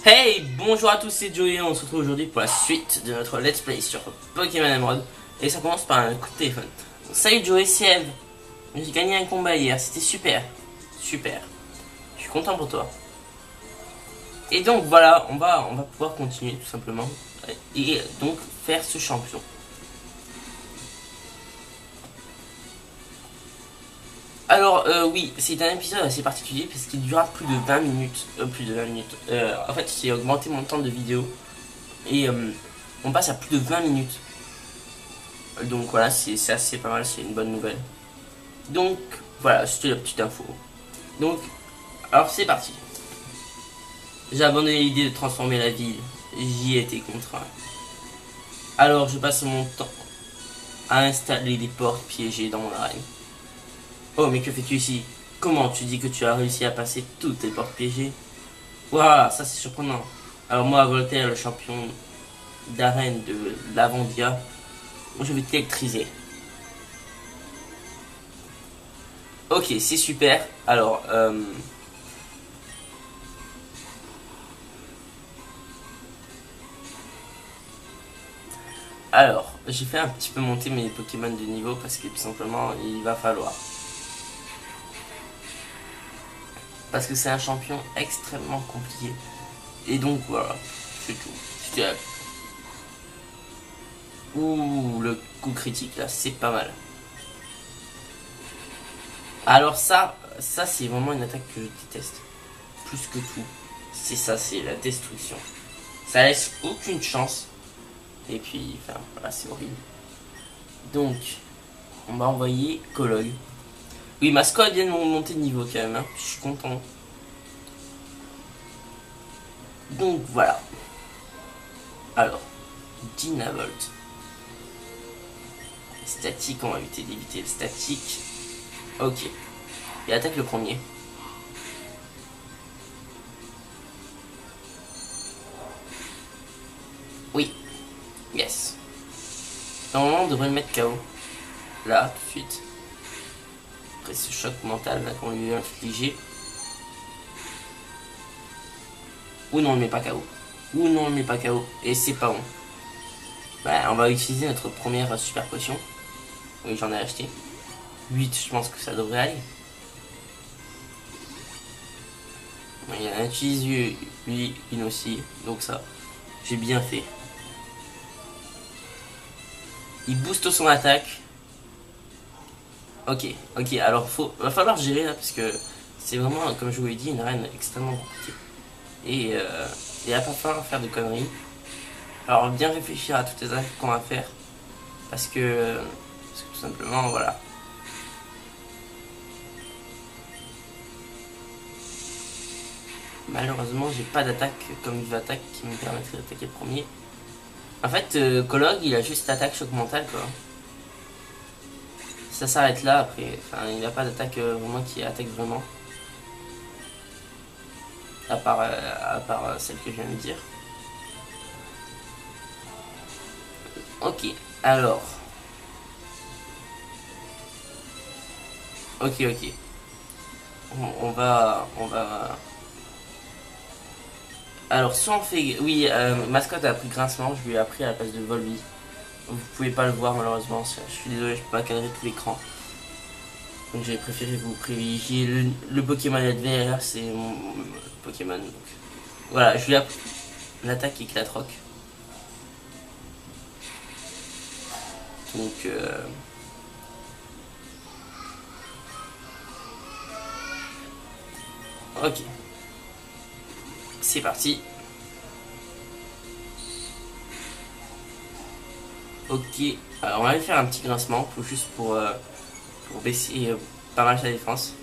Hey, bonjour à tous, c'est Joey, on se retrouve aujourd'hui pour la suite de notre let's play sur Pokémon Emerald. Et ça commence par un coup de téléphone. Salut Joey, c'est Eve. J'ai gagné un combat hier, c'était super. Super. Je suis content pour toi. Et donc voilà, on va pouvoir continuer tout simplement. Et donc faire ce champion. Alors oui, c'est un épisode assez particulier parce qu'il durera plus de 20 minutes. En fait, j'ai augmenté mon temps de vidéo. Et on passe à plus de 20 minutes. Donc voilà, c'est assez pas mal, c'est une bonne nouvelle. Donc voilà, c'était la petite info. Donc, alors c'est parti. J'ai abandonné l'idée de transformer la ville. J'y étais contraint. Alors je passe mon temps à installer des portes piégées dans mon arène. Oh mais que fais-tu ici? Comment tu dis que tu as réussi à passer toutes les portes piégées? Waouh, ça c'est surprenant. Alors moi, Voltaire, le champion d'arène de Lavandia, je vais t'électriser. Ok, c'est super. Alors, j'ai fait un petit peu monter mes Pokémon de niveau parce que tout simplement, il va falloir. Parce que c'est un champion extrêmement compliqué. Et donc voilà, c'est tout. Ouh, le coup critique là, c'est pas mal. Alors ça c'est vraiment une attaque que je déteste. Plus que tout. C'est ça, c'est la destruction. Ça laisse aucune chance. Et puis, enfin, voilà, c'est horrible. Donc, on va envoyer Colog. Oui, ma squad vient de monter de niveau quand même, hein. Je suis content. Donc, voilà. Alors, Dynavolt. Statique, on va éviter le statique. Ok. Et attaque le premier. Oui. Yes. Normalement, on devrait le mettre KO. Là, tout de suite. Après ce choc mental qu'on lui a infligé. Ou non, on le met pas KO. Ou non, on le met pas KO. Et c'est pas bon. Bah, on va utiliser notre première super potion. Oui, j'en ai acheté. 8, je pense que ça devrait aller. Il y en a utilisé lui, une aussi. Donc ça, j'ai bien fait. Il booste son attaque. Ok, alors va falloir gérer là parce que c'est vraiment, comme je vous l'ai dit, une arène extrêmement compliquée. Et il va pas falloir faire de conneries. Alors bien réfléchir à toutes les attaques qu'on va faire. Parce que tout simplement, voilà. Malheureusement, j'ai pas d'attaque comme une attaque qui me permettrait d'attaquer le premier. En fait, Colog, il a juste attaque choc mental quoi. Ça s'arrête là après. Enfin, il n'a pas d'attaque vraiment qui attaque vraiment. À part celle que je viens de dire. Ok, alors. Ok. On va. Alors, soit on fait. Oui, Mascotte a pris grincement, je lui ai appris à la place de Volby. Vous pouvez pas le voir malheureusement, je suis désolé, je peux pas cadrer tout l'écran. Donc j'ai préféré vous privilégier le Pokémon adverse, c'est mon Pokémon. Donc. Voilà, je lui ai appris l'attaque éclate-roc. Donc ok. C'est parti. Ok, alors on va aller faire un petit grincement juste pour baisser pas mal sa défense.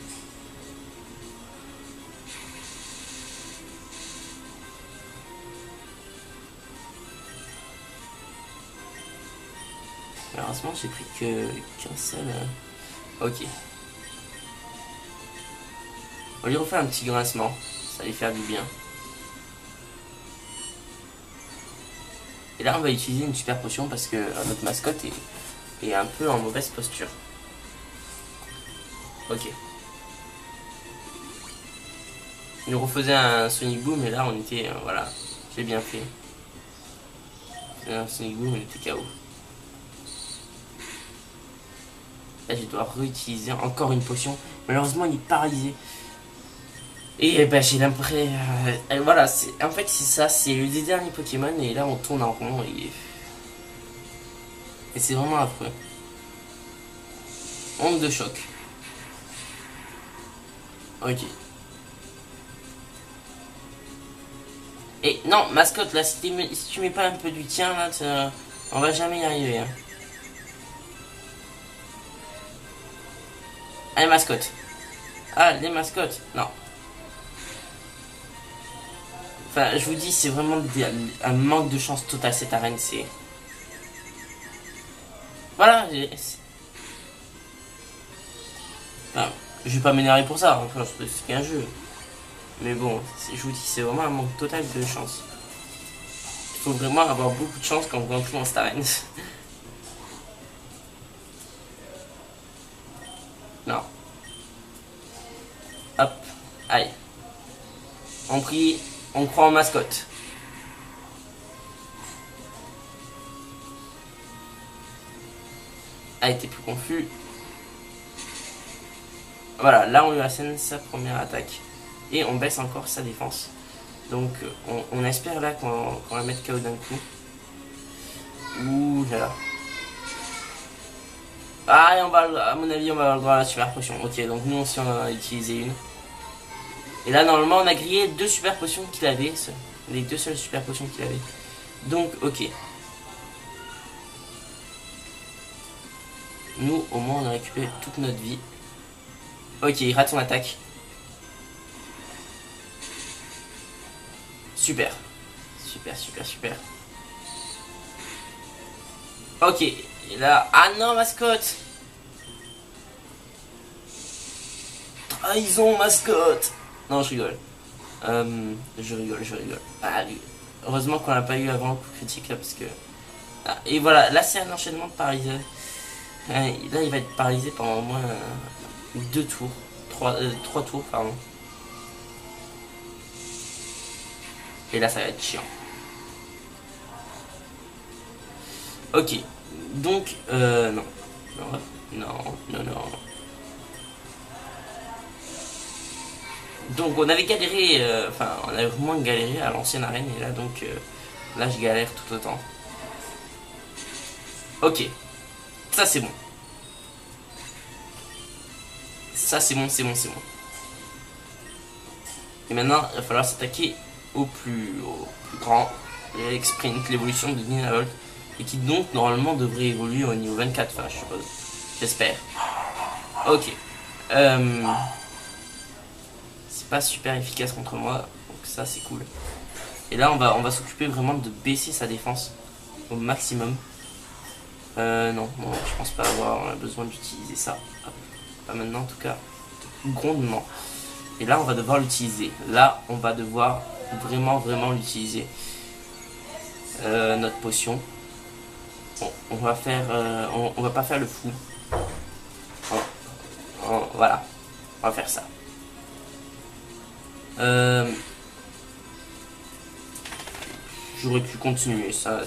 Malheureusement j'ai pris qu'un seul. Ok. On lui refait un petit grincement, ça va lui faire du bien. Et là on va utiliser une super potion parce que notre mascotte est un peu en mauvaise posture. Ok. Il nous refaisait un Sonic Boom et là on était, voilà, j'ai bien fait. Un Sonic Boom, il était KO. Là je dois réutiliser encore une potion. Malheureusement il est paralysé. Et bah j'ai l'impression... voilà, en fait c'est ça, c'est le dernier Pokémon et là on tourne en rond et c'est vraiment affreux. Onde de choc. Ok. Et non, mascotte, là, si tu mets pas un peu du tien, là, on va jamais y arriver. Hein. Allez, mascotte. Ah, les mascottes. Non. Enfin, je vous dis, c'est vraiment un manque de chance total cette arène. C'est. Voilà. Enfin, je vais pas m'énerver pour ça. Enfin, c'est qu'un jeu. Mais bon, je vous dis, c'est vraiment un manque total de chance. Il faut vraiment avoir beaucoup de chance quand on joue dans cette arène. Non. Hop. Allez. On prie. On croit en mascotte. Allez, t'es plus confus. Voilà, là on lui assène sa première attaque. Et on baisse encore sa défense. Donc on espère là qu'on va mettre KO d'un coup. Ouh là là. Ah, et on va, à mon avis, on va avoir le droit à la super potion. Ok, donc nous aussi on en a utilisé une. Et là, normalement, on a grillé 2 super potions qu'il avait. Les 2 seules super potions qu'il avait. Donc, ok. Nous, au moins, on a récupéré toute notre vie. Ok, il rate son attaque. Super. Super, super, super. Ok, et là... Ah non, mascotte. Trahison, mascotte. Non, je rigole. Je rigole. Ah, heureusement qu'on l'a pas eu avant le coup critique là, parce que... Ah, et voilà, là c'est un enchaînement de paralysés. Là, il va être paralysé pendant au moins 2 tours. 3 tours, pardon. Et là, ça va être chiant. Ok. Donc, non. Non. Donc, on avait galéré, enfin, on avait vraiment galéré à l'ancienne arène. Et là, donc, là, je galère tout autant. Ok. Ça, c'est bon. Ça, c'est bon. Et maintenant, il va falloir s'attaquer au plus grand, l'évolution de Nynavolt, et qui donc normalement devrait évoluer au niveau 24, enfin je suppose, j'espère. Ok. C'est pas super efficace contre moi, donc ça c'est cool. Et là on va s'occuper vraiment de baisser sa défense au maximum. Non, je pense pas avoir besoin d'utiliser ça. Hop. Pas maintenant en tout cas. Grondement. Et là on va devoir l'utiliser. Là on va devoir vraiment l'utiliser. Notre potion. Bon, on va faire, on va pas faire le fou. Voilà, on va faire ça. J'aurais pu continuer ça.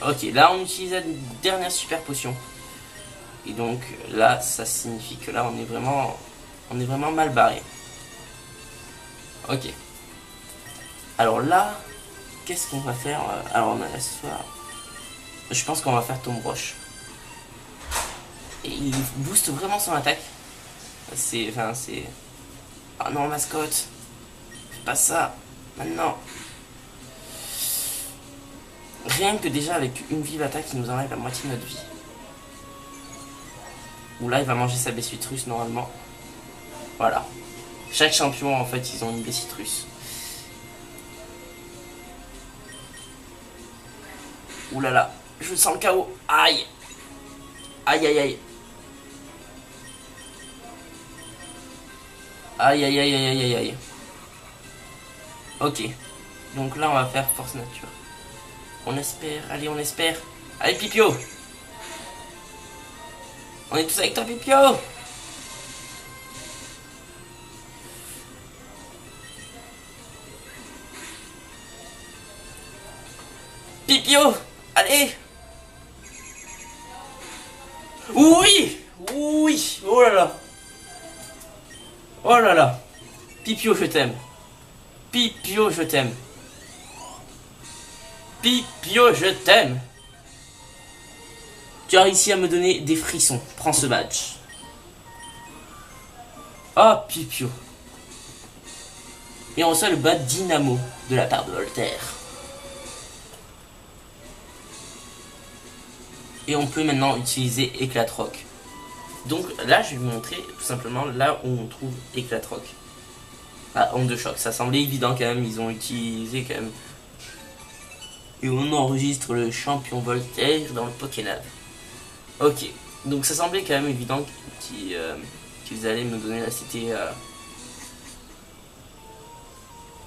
Ok, là on utilise la dernière super potion. Et donc là, ça signifie que là on est vraiment mal barré. Ok. Alors là, qu'est-ce qu'on va faire? Alors on a la soir. Je pense qu'on va faire Tomb Roche. Et il booste vraiment son attaque. C'est... Ah non, mascotte. Fais pas ça. Maintenant. Rien que déjà avec une vive attaque, il nous enlève la moitié de notre vie. Ou là, il va manger sa baie citrus normalement. Voilà. Chaque champion, en fait, ils ont une baie citrus. Ouh là là, je sens le chaos. Aïe. Aïe. Aïe. Ok. Donc là, on va faire force nature. On espère, allez, on espère. Allez, Pipio. On est tous avec toi, Pipio. Pipio. Allez. Oui. Oui. Oh là là. Oh là là. Pipio, je t'aime. Pipio, je t'aime. Pipio, je t'aime. Tu as réussi à me donner des frissons. Prends ce badge. Oh, Pipio. Et on reçoit le badge Dynamo de la part de Voltaire. Et on peut maintenant utiliser Éclatroc. Donc là, je vais vous montrer tout simplement là où on trouve Éclatroc. Ah, onde de choc. Ça semblait évident quand même. Ils ont utilisé quand même. Et on enregistre le champion Voltaire dans le Pokénave. Ok. Donc ça semblait quand même évident qu'ils allaient me donner la cité.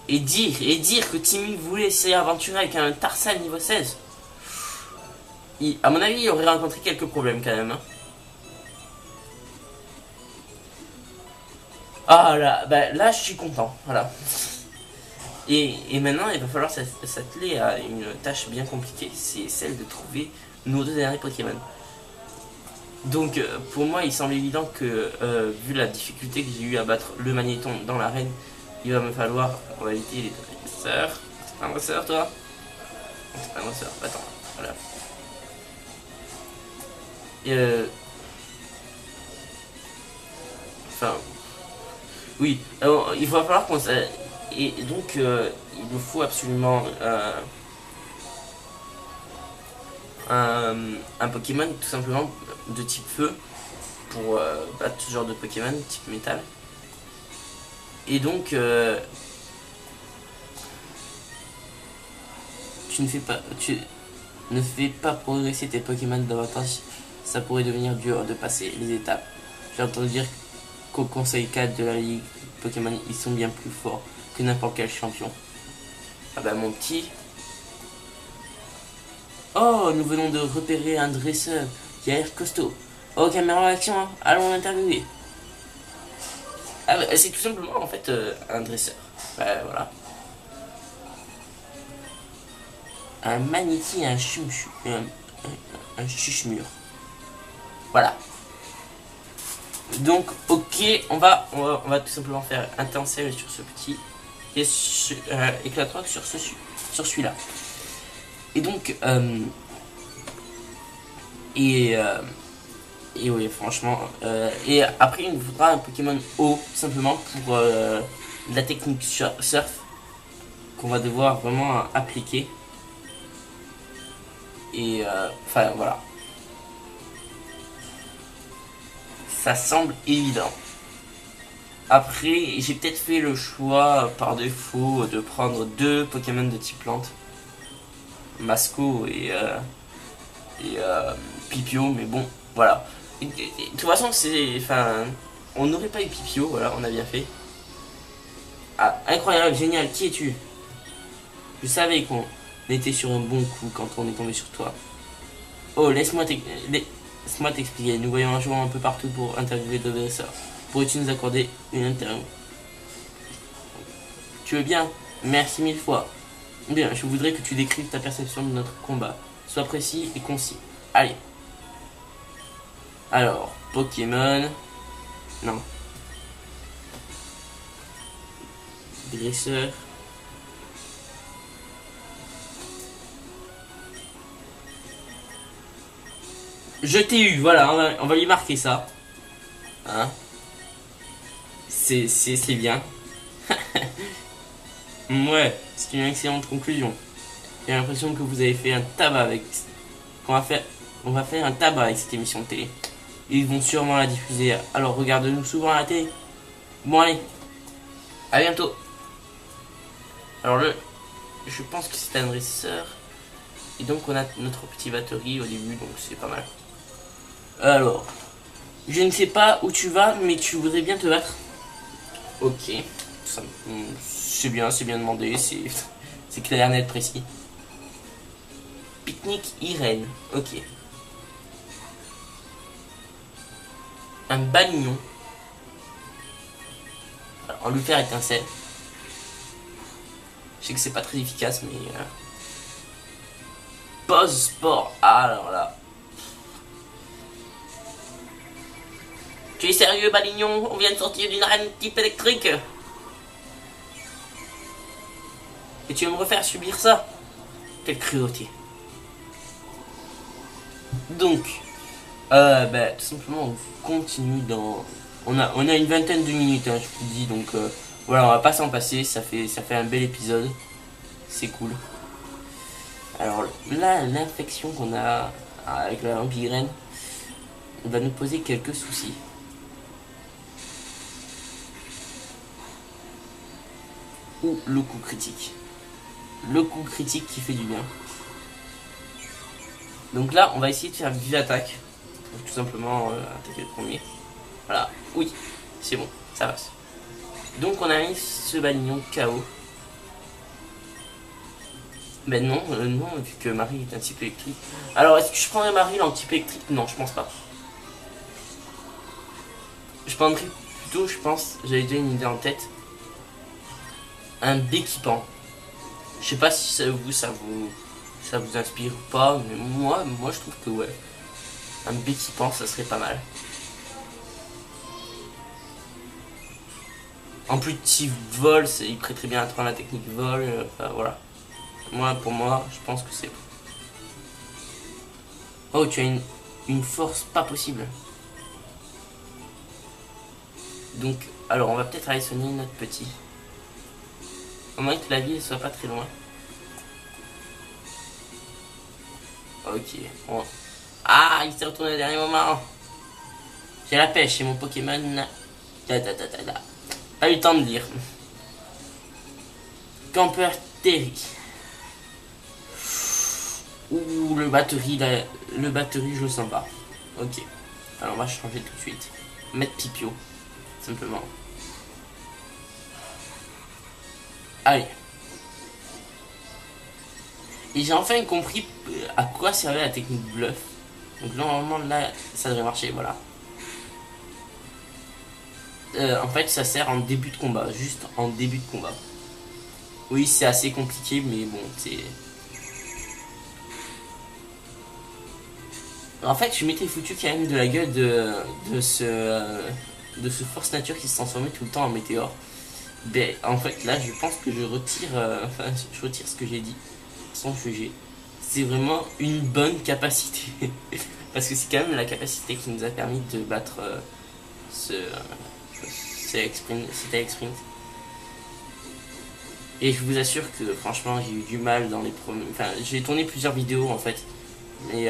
Et dire que Timmy voulait s'aventurer avec un Tarsal niveau 16. À mon avis, il aurait rencontré quelques problèmes quand même. Hein. Ah là, bah, là je suis content, voilà. Et maintenant, il va falloir s'atteler à une tâche bien compliquée, c'est celle de trouver nos deux derniers Pokémon. Donc pour moi, il semble évident que, vu la difficulté que j'ai eu à battre le Magnéton dans l'arène, il va me falloir, en réalité, les dresseurs. C'est pas un dresseur, toi? C'est pas un dresseur, attends, voilà. Enfin, oui, il va falloir qu'on... Et donc, il nous faut absolument un Pokémon tout simplement de type feu pour battre ce genre de Pokémon type métal. Et donc, tu ne fais pas progresser tes Pokémon davantage, ça pourrait devenir dur de passer les étapes. J'ai entendu dire qu'au conseil 4 de la ligue Pokémon, ils sont bien plus forts que n'importe quel champion. Ah bah mon petit. Oh, nous venons de repérer un dresseur qui a l'air costaud. Oh, caméra en action, hein. Allons l'interviewer. Ah bah, c'est tout simplement en fait un dresseur. Bah voilà. Un Maniti et un chuchemur. Voilà. Donc, ok, on va tout simplement faire un Tencel sur ce petit et Éclatroc sur celui-là. Et donc, et oui, franchement, et après il nous faudra un Pokémon eau, simplement pour la technique surf qu'on va devoir vraiment appliquer. Et enfin voilà. Ça semble évident. Après, j'ai peut-être fait le choix par défaut de prendre deux Pokémon de type plante. Masco et Pipio, mais bon, voilà. De toute façon, on n'aurait pas eu Pipio, voilà, on a bien fait. Ah, incroyable, génial, qui es-tu? Je savais qu'on était sur un bon coup quand on est tombé sur toi. Oh, laisse-moi t'expliquer. Nous voyons un joueur un peu partout pour interviewer deux dresseurs. Pourrais-tu nous accorder une interview? Tu veux bien? Merci mille fois. Bien, je voudrais que tu décrives ta perception de notre combat. Sois précis et concis. Allez. Alors, Pokémon. Non. Dresseur. Je t'ai eu, voilà, on va lui marquer ça. Hein? C'est bien. Ouais, c'est une excellente conclusion. J'ai l'impression que vous avez fait un tabac avec... On va faire un tabac avec cette émission de télé. Ils vont sûrement la diffuser, alors regarde-nous souvent à la télé. Bon allez, à bientôt. Alors je pense que c'est un dresseur. Et donc on a notre petite batterie au début, donc c'est pas mal. Alors, je ne sais pas où tu vas, mais tu voudrais bien te battre. Ok, c'est bien demandé, c'est clair, net, précis. Pique technique Irène. Ok. Un balignon. Alors, on lui faire étincelle. Je sais que c'est pas très efficace, mais... Pause sport. Ah, alors là. Tu es sérieux, balignon? On vient de sortir d'une arène type électrique. Et tu veux me refaire subir ça? Quelle cruauté. Donc, bah, tout simplement, on continue dans... On a une vingtaine de minutes, hein, je vous dis, donc voilà, on va pas s'en passer, ça fait un bel épisode. C'est cool. Alors là, l'infection qu'on a avec la lampe Irène va nous poser quelques soucis. Ou le coup critique. Le coup critique qui fait du bien. Donc là, on va essayer de faire une vive attaque. Donc, tout simplement attaquer le premier. Voilà, oui, c'est bon, ça passe. Donc on a mis ce balignon KO. Ben non, non, vu que Marie est un type électrique. Alors est-ce que je prendrais Marie en type électrique? Non, je pense pas. Je prendrais plutôt, je pense, j'avais déjà une idée en tête. Un Béquipant. Je sais pas si ça vous inspire ou pas, mais moi je trouve que ouais. Un Béquipant, ça serait pas mal. En plus de type vol, il prête très bien à prendre la technique vol, enfin voilà. Pour moi, je pense que c'est... Oh, tu as une force pas possible. Donc, alors on va peut-être aller soigner notre petit. Au moins que la vie ne soit pas très loin. Ok, bon. Ah, il s'est retourné au dernier moment. J'ai la pêche et mon Pokémon... Pas eu le temps de lire. Camper Terry. Ouh, le batterie, je le sens pas. Ok. Alors on va changer tout de suite. Mettre Pipio. Simplement. Allez. Et j'ai enfin compris à quoi servait la technique bluff. Donc normalement là, ça devrait marcher, voilà. En fait, ça sert en début de combat. Juste en début de combat. Oui, c'est assez compliqué, mais bon, c'est... En fait, je m'étais foutu quand même de la gueule de ce force nature qui se transformait tout le temps en météore. Ben, en fait, là, je pense que je retire ce que j'ai dit, sans juger. C'est vraiment une bonne capacité. Parce que c'est quand même la capacité qui nous a permis de battre cet sprint. Et je vous assure que, franchement, j'ai eu du mal dans les premiers... Enfin, j'ai tourné plusieurs vidéos, en fait. Mais...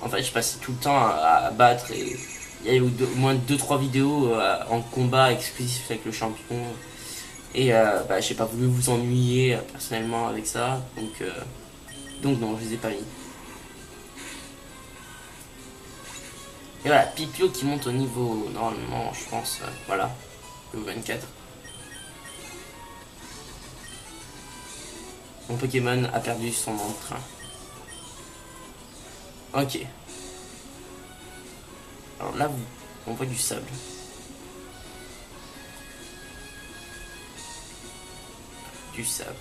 en fait, je passais tout le temps à battre et il y avait au moins 2-3 vidéos en combat exclusif avec le champion. Et bah, j'ai pas voulu vous ennuyer personnellement avec ça, donc non, je les ai pas mis. Et voilà, Pipio qui monte au niveau, normalement, je pense, voilà, le 24. Mon Pokémon a perdu son entrain. Ok. Alors là, on voit du sable. Du sable.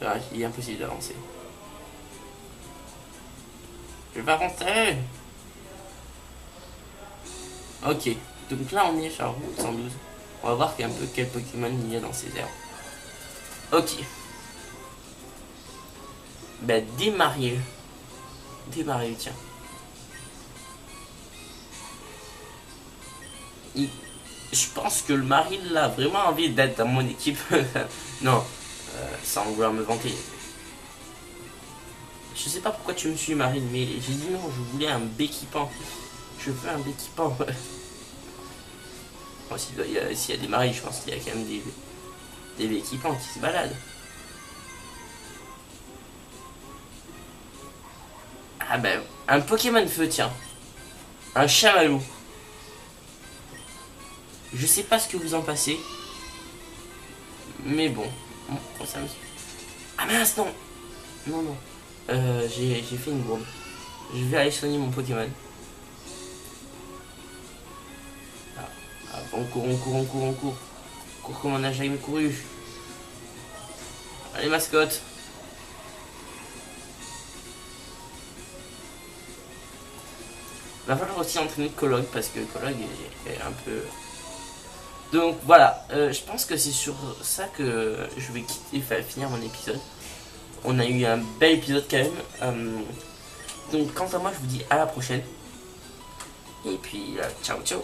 Ah, il est impossible d'avancer. Je vais pas rentrer. Ok. Donc là, on est sur route 112. On va voir un peu quel Pokémon il y a dans ces airs. Ok. Bah, Démaril. Démaril, tiens. Je pense que le Maril a vraiment envie d'être dans mon équipe. Non, sans vouloir me vanter. Je sais pas pourquoi tu me suis, Marine, mais j'ai dit non, je voulais un Béquipant. Je veux un Béquipant. Bon, s'il y a des maris, je pense qu'il y a quand même des Béquipants qui se baladent. Ah ben, un Pokémon feu, tiens. Un Chamallow. Je sais pas ce que vous en passez. Mais bon. Ça me... Ah mince, non. Non, non. J'ai fait une bourde. Je vais aller soigner mon Pokémon. Ah, ah, on court, on court, on court, on court. On court comme on n'a jamais couru. Allez, mascotte. Il va falloir aussi entraîner Colog parce que Colog est un peu... Donc voilà, je pense que c'est sur ça que je vais finir mon épisode. On a eu un bel épisode quand même. Donc quant à moi, je vous dis à la prochaine. Et puis, ciao ciao.